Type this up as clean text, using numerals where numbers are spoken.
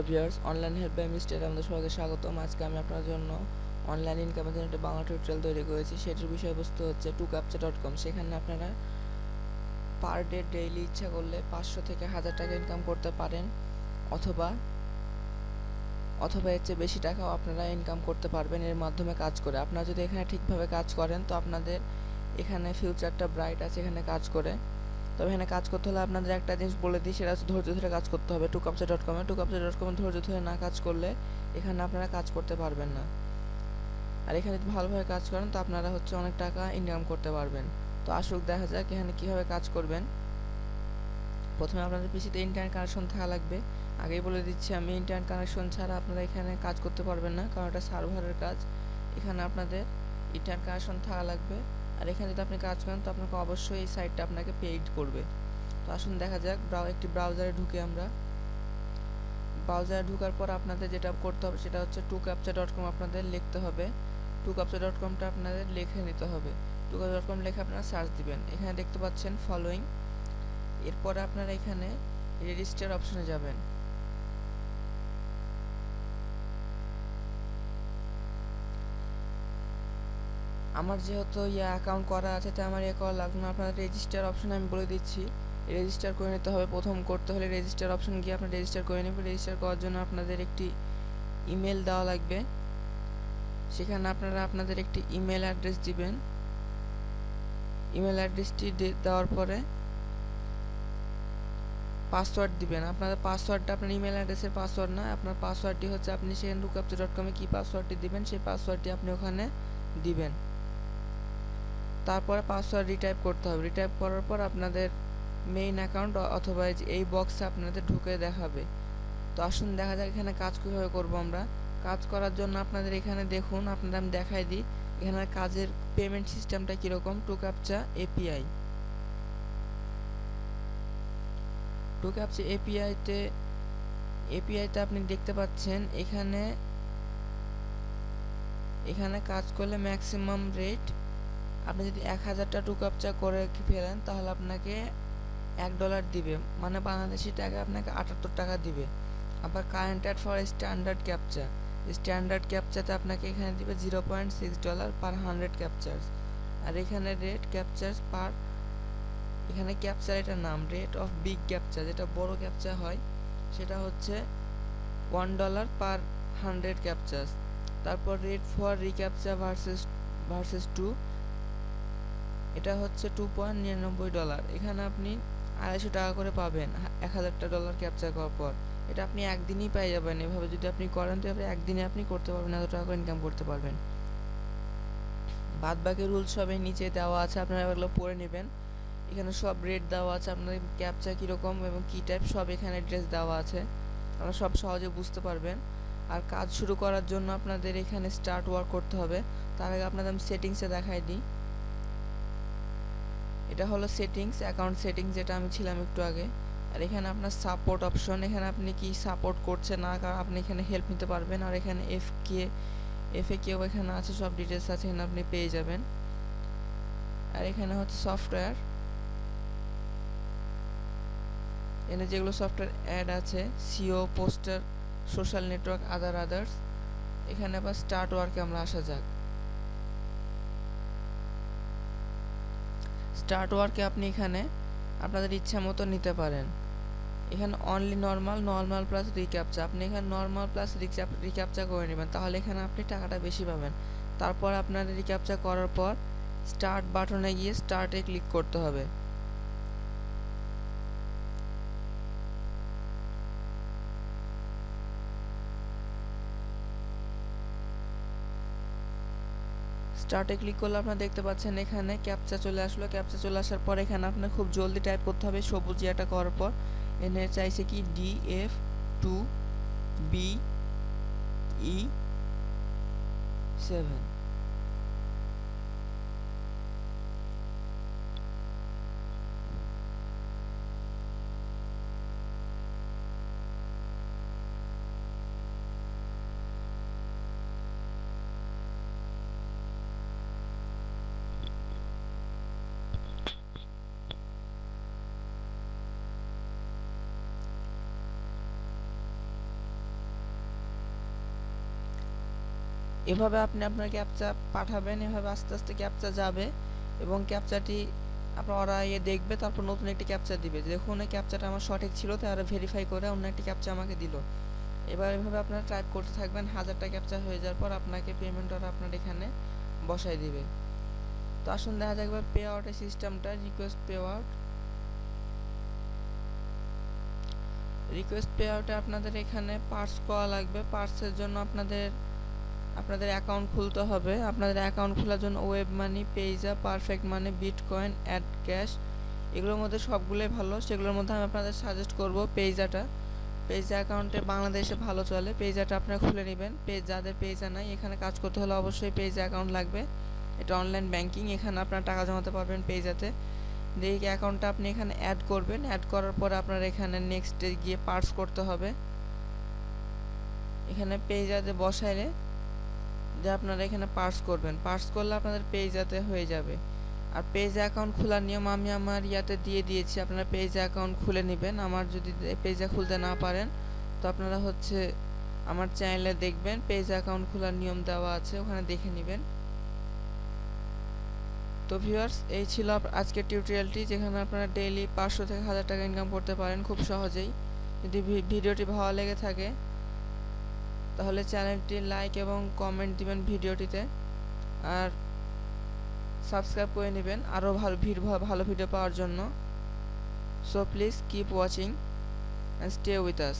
Viewers, online help by mister আমাদের সবাইকে স্বাগতম। আজকে আমি আপনার জন্য অনলাইন ইনকামের জন্য একটা বাংলা টিউটোরিয়াল তৈরি করেছি। সেটির বিষয়বস্তু হচ্ছে tucaptcha.com। সেখানে আপনারা পার ডে ডেইলি ইচ্ছা করলে 500 থেকে 1000 টাকা ইনকাম করতে পারেন, অথবা এর চেয়ে বেশি টাকাও আপনারা ইনকাম করতে পারবেন এর মাধ্যমে কাজ করে। আপনারা যদি এখানে ঠিকভাবে কাজ করেন তো আপনাদের এখানে ফিউচারটা ব্রাইট আছে এখানে কাজ করে। তবে এখানে কাজ করতে হলে আপনাদের একটা জিনিস বলে দিই, সেটা হচ্ছে ধৈর্য ধরে কাজ করতে হবে। tucaptcha.com ধৈর্য ধরে না কাজ করলে এখানে আপনারা কাজ করতে পারবেন না। আর এখানে যদি ভালোভাবে কাজ করেন তো আপনারা হচ্ছে অনেক টাকা ইনকাম করতে পারবেন। তো আসুক দেখা যাক এখানে কীভাবে কাজ করবেন। প্রথমে আপনাদের পিসিতে ইন্টারনেট কানেকশন থাকা লাগবে। আগেই বলে দিচ্ছি আমি, ইন্টারনেট কানেকশন ছাড়া আপনারা এখানে কাজ করতে পারবেন না, কারণ এটা সার্ভারের কাজ। এখানে আপনাদের ইন্টারনেট কানেকশন থাকা লাগবে। আর এখানে যদি আপনি কাজ করেন তো আপনাকে অবশ্যই এই সাইটটা আপনাকে পেইড করবে। তো আসুন দেখা যাক। একটি ব্রাউজারে ঢুকে আমরা ব্রাউজারে ঢোকার পর আপনাদের যেটা করতে হবে সেটা হচ্ছে tucaptcha.com আপনাদের লিখতে হবে। tucaptcha.comটা আপনাদের লিখে নিতে হবে। tucaptcha.com লিখে আপনারা সার্চ দিবেন। এখানে দেখতে পাচ্ছেন ফলোয়িং। এরপরে আপনারা এখানে রেজিস্টার অপশনে যাবেন। আমার যেহেতু অ্যাকাউন্ট করা আছে তাই আমার করা লাগবে না। আপনাদের রেজিস্টার অপশনে আমি বলে দিচ্ছি, রেজিস্টার করে নিতে হবে। প্রথম করতে হলে রেজিস্টার অপশন গিয়ে আপনারা রেজিস্টার করে নেবেন। রেজিস্টার করার জন্য আপনাদের একটি ইমেল দেওয়া লাগবে। সেখানে আপনারা আপনাদের একটি ইমেল অ্যাড্রেস দিবেন। ইমেল অ্যাড্রেসটি দেওয়ার পরে পাসওয়ার্ড দিবেন। আপনাদের পাসওয়ার্ডটা আপনার ইমেল অ্যাড্রেসের পাসওয়ার্ড না, আপনার পাসওয়ার্ডটি হচ্ছে আপনি সেখানে tucaptcha.com কী পাসওয়ার্ডটি দিবেন সেই পাসওয়ার্ডটি আপনি ওখানে দিবেন। তারপরে পাসওয়ার্ড রিটাইপ করতে হবে। রিটাইপ করার পর আপনাদের মেইন অ্যাকাউন্ট অথবা এই বক্সে আপনাদের ঢুকে দেখাবে। তো আসুন দেখা যাক এখানে কাজ কীভাবে করবো আমরা। কাজ করার জন্য আপনাদের এখানে দেখুন, আপনাদের আমি দেখাই দিই এখানে কাজের পেমেন্ট সিস্টেমটা কীরকম। tucaptcha এপিআইতে আপনি দেখতে পাচ্ছেন এখানে কাজ করলে ম্যাক্সিমাম রেট, আপনি যদি 1000টা tucaptcha করে ফেলেন তাহলে আপনাকে $1 দিবে, মানে বাংলাদেশি টাকা আপনাকে 78 টাকা দিবে। আবার কারেন্টেড ফর স্ট্যান্ডার্ড ক্যাপচাতে আপনাকে এখানে দিবে $0.6 পার 100 ক্যাপচার্স। আর এখানে রেট ক্যাপচার্স পার, এখানে ক্যাপচার এটার নাম, রেট অফ বিগ ক্যাপচা যেটা বড় ক্যাপচা হয় সেটা হচ্ছে $1 পার 100 ক্যাপচার্স। তারপর রেট ফর রিক্যাপচা ভার্সেস 2, এটা হচ্ছে $2.99। এখানে আপনি 250 টাকা করে পাবেন 1000টা ডলার ক্যাপচার করার পর। এটা আপনি একদিনই পেয়ে যাবেন। এভাবে যদি আপনি করেন তো একদিনে আপনি করতে পারবেন, এত টাকা করে ইনকাম করতে পারবেন। বাদ বাকি রুলস সবই নিচে দেওয়া আছে, আপনারা এগুলো পড়ে নেবেন। এখানে সব রেট দেওয়া আছে, আপনাদের ক্যাপচা কীরকম এবং কী টাইপ সব এখানে অ্যাড্রেস দেওয়া আছে, আপনারা সব সহজে বুঝতে পারবেন। আর কাজ শুরু করার জন্য আপনাদের এখানে স্টার্ট ওয়ার্ক করতে হবে। তার আগে আপনাদের আমি সেটিংসে দেখাই দিই। এটা হলো সেটিংস, অ্যাকাউন্ট সেটিংস যেটা আমি ছিলাম একটু আগে। আর এখানে আপনার সাপোর্ট অপশন, এখানে আপনি কি সাপোর্ট করছে না কারণ আপনি এখানে হেল্প নিতে পারবেন। আর এখানে এফএকিউ এখানে আছে, সব ডিটেলস আছে এখানে আপনি পেয়ে যাবেন। আর এখানে হচ্ছে সফটওয়্যার, এখানে যেগুলো সফটওয়্যার অ্যাড আছে, SEO, poster, social network, others. এখানে আবার স্টার্ট ওয়ার্কে আমরা আসা যাক। স্টার্ট ওয়ার্কে আপনি এখানে আপনাদের ইচ্ছা মতো নিতে পারেন। এখানে অনলি নর্মাল প্লাস রিক্যাপচা, আপনি এখানে নর্মাল প্লাস রিক্যাপচা করে নেবেন, তাহলে এখানে আপনি টাকাটা বেশি পাবেন। তারপর আপনার রিক্যাপচা করার পর স্টার্ট বাটনে গিয়ে স্টার্টে ক্লিক করতে হবে। স্টার্টে ক্লিক করলে আপনারা দেখতে পাচ্ছেন এখানে ক্যাপচা চলে আসলো। ক্যাপচা চলে আসার পর এখানে আপনার খুব জলদি টাইপ করতে হবে সবুজ এটা করার পর। এখানে চাইছে কি DF2BE7। এভাবে আপনি আপনার ক্যাপচা পাঠাবেন, এভাবে আস্তে আস্তে ক্যাপচা যাবে এবং ক্যাপচাটি আপনার ওরা দেখবে, তারপর নতুন একটি ক্যাপচা দিবে। দেখুন এই ক্যাপচাটা আমার সঠিক ছিল, তাই ওরা ভেরিফাই করে অন্য একটি ক্যাপচা আমাকে দিল। এবার এভাবে আপনারা টাইপ করতে থাকবেন, 1000টা ক্যাপচা হয়ে যাওয়ার পর আপনাকে পেমেন্ট ওরা আপনার এখানে বসাই দিবে। তো আসুন দেখা যাক এবার পে আউটের সিস্টেমটা। রিকোয়েস্ট পে আউটে আপনাদের এখানে পার্স করা লাগবে। পার্সের জন্য আপনাদের অ্যাকাউন্ট খুলতে হবে। আপনাদের অ্যাকাউন্ট খোলার জন্য ওয়েব মানি, পেইজা, পারফেক্ট মানি, বিটকয়েন, অ্যাড ক্যাশ, এগুলোর মধ্যে সবগুলোই ভালো। সেগুলোর মধ্যে আমি আপনাদের সাজেস্ট করব পেইজাটা। পেইজা অ্যাকাউন্টে বাংলাদেশে ভালো চলে। পেইজাটা আপনারা খুলে নেবেন। যাদের পেইজা নাই, এখানে কাজ করতে হলে অবশ্যই পেইজা অ্যাকাউন্ট লাগবে। এটা অনলাইন ব্যাংকিং, এখানে আপনারা টাকা জমাতে পারবেন পেইজাতে। দিয়ে অ্যাকাউন্টটা আপনি এখানে অ্যাড করবেন। অ্যাড করার পরে আপনার এখানে নেক্সটে গিয়ে পার্স করতে হবে। এখানে পেইজাতে বসাইলে যে আপনারা এখানে পার্স করবেন। পার্স করলে আপনাদের পেইজাতে হয়ে যাবে। আর পেজ অ্যাকাউন্ট খোলার নিয়ম আমি আমার ইয়াতে দিয়ে দিয়েছি, আপনারা পেজ অ্যাকাউন্ট খুলে নেবেন। আমার যদি পেজে খুলতে না পারেন তো আপনারা আমার চ্যানেলে দেখবেন, পেজ অ্যাকাউন্ট খোলার নিয়ম দেওয়া আছে, ওখানে দেখে নেবেন। তো ভিউয়ার্স, এই ছিল আজকের টিউটোরিয়ালটি, যেখানে আপনারা ডেইলি 500 থেকে 1000 টাকা ইনকাম করতে পারেন খুব সহজেই। যদি ভিডিওটি ভালো লেগে থাকে তাহলে চ্যানেলটি লাইক এবং কমেন্ট দিবেন ভিডিওটিতে, আর সাবস্ক্রাইব করে নেবেন আরও ভালো ভিডিও পাওয়ার জন্য। So please keep watching and stay with us.